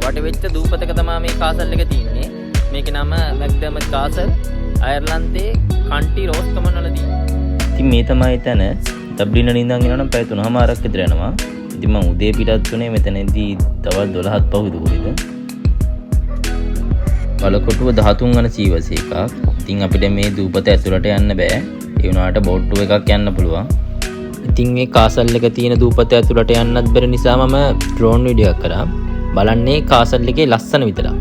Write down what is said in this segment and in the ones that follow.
වට වෙච්ච දූපතක තමයි මේ කාසල් එක තියෙන්නේ. මේකේ නම McDermott Castle. අයර්ලන්තයේ County Roscommon වල තියෙනවා. ඉතින් මේ තමයි එතන. ඩබ්ලින් වලින් ඉඳන් එනවා නම් පැය 3:00මාරක් විතර යනවා. ඉතින් මම උදේ පිටත් වුණේ මෙතනදී දවල් 12ත් පහු දුරේද. බලකොටුව 13 වන සීවස එකක්. ඉතින් අපිට මේ දූපත ඇතුළට යන්න බෑ. ඒ වුණාට බෝට්ටු එකක් යන්න පුළුවන්. ඉතින් මේ කාසල් එක තියෙන දූපත ඇතුළට යන්නත් බැරි නිසා මම ඩ්‍රෝන් වීඩියෝ එකක් කරා. බලන්නේ කාසල් එකේ ලස්සන විතරක්.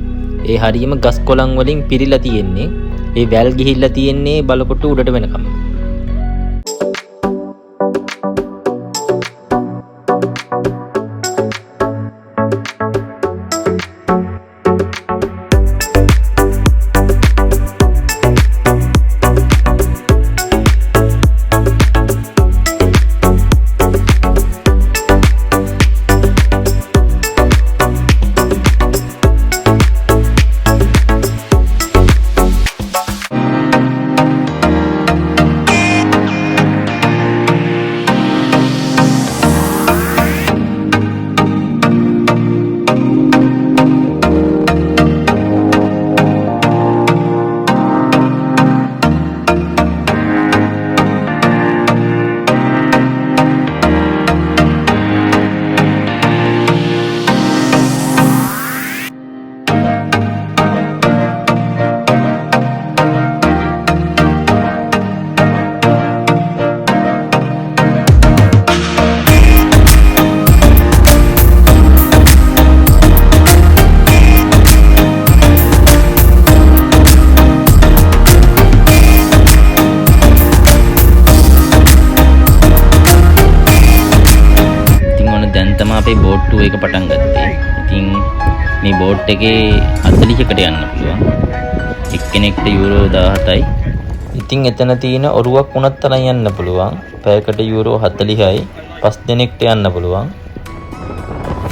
ඒ හරියම ගස් කොළන් වලින් පිරීලා තියෙන්නේ. ඒ වැල් ගිහිල්ලා තියෙන්නේ බලකොටුව උඩට වෙනකම්. අපේ බෝට්ටුව එක පටන් ගත්තේ. ඉතින් මේ බෝට් එකේ 40කට යන්න පුළුවන්. එක්කෙනෙක්ට යූරෝ 17යි. ඉතින් එතන තියෙන ඔරුවක් වුණත් තරම් යන්න පුළුවන්. පැයකට යූරෝ 40යි. 5 දෙනෙක්ට යන්න පුළුවන්.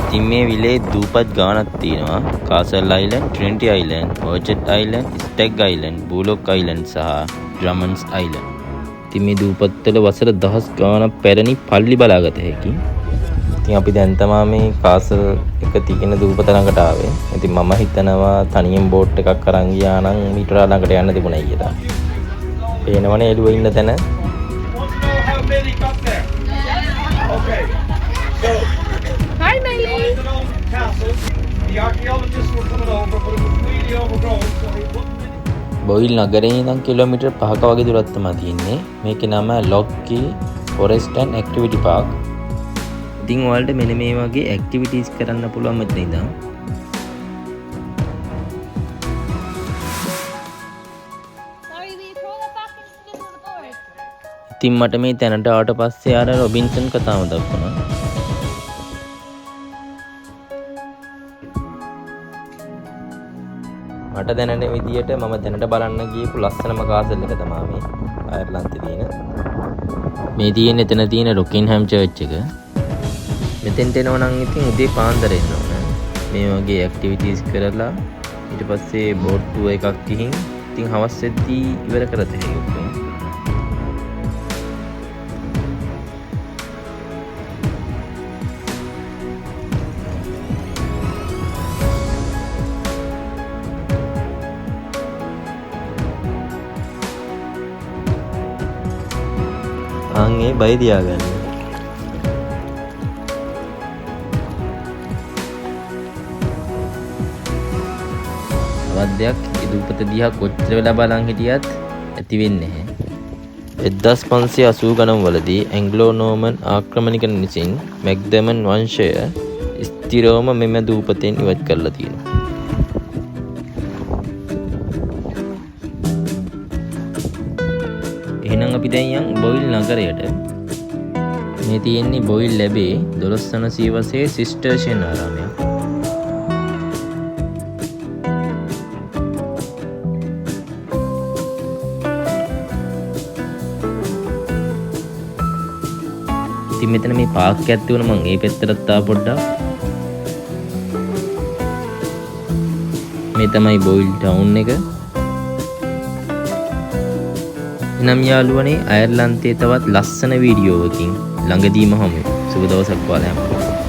ඉතින් මේ විලේ දූපත් ගානක් තියෙනවා. Castle Island, Trinity Island, Bullock Island, Stag Island, Bullock Island සහ Drumman Island. ඉතින් මේ දූපත් වල වසර 10 ගානක් පැරණි පල්ලි බලාගත හැකි. ඉතින් අපි දැන් තමයි මේ කාසල් එක තියෙන දූපත ළඟට ආවේ. ඉතින් මම හිතනවා තනියෙන් බෝට් එකක් අරන් ගියා නම් මීටර ළඟට යන්න තිබුණා ඊට. පේනවනේ එළුව ඉන්න තැන. Hi, Miley. බොයිල් නගරේ ඉඳන් කිලෝමීටර් 5ක වගේ දුරක් තමයි තියෙන්නේ. මේකේ නම Lough Key Forest and Activity Park. ඉතින් ඔයාලට මෙන්න මේ වගේ ඇක්ටිවිටීස් කරන්න පුළුවන් මෙතන ඉඳන්. ඉතින් මට මේ තැනට ආවට පස්සේ ආර රොබින්සන් කතාව දක්වනවා. මට දැනෙන විදියට මම දැනට බලන්න ගියපු ලස්සනම කාසල් එක තමයි මේ අයර්ලන්තේ තියෙන. මේ තියෙන එතන තියෙන රොකින්හෑම් චර්ච් එක. මෙතෙන්ට එනවා නම් ඉතින් උදේ පාන්දර එන්න ඕන. මේ වගේ ඇක්ටිවිටීස් කරලා ඊට පස්සේ බෝට්ටුව එකක් ගිහින් ඉතින් හවස් වෙද්දී ඉවර කරත හැකියි ඔක්කොම. ආන්ගේ බය තියාගන්න. අවද්දයක් ඒ දූපත දිහා කොච්චර වෙලා බලන් හිටියත් ඇති වෙන්නේ නැහැ. 1580 ගණන් වලදී ඇංග්ලෝ-නෝමන් ආක්‍රමණිකයන් විසින් McDermott වංශය ස්ථිරවම මෙම දූපතෙන් ඉවත් කරලා තියෙනවා. එහෙනම් අපි දැන් යන් බොයිල් නගරයට. මේ තියෙන්නේ බොයිල් ලැබේ 12 වන සීවසේ සිස්ටර්ෂියන් ආරාමයක්. ඉතින් මෙතන මේ පාක් එකක් තියුණා මම ඒ පැත්තටත් ආ පොඩ්ඩක්. මේ තමයි බොයිල් ටවුන් එක. එනම් යාළුවනේ අයර්ලන්තයේ තවත් ලස්සන වීඩියෝවකින් ළඟදීම හමු. සුබ දවසක් ඔයාලා හැමෝටම.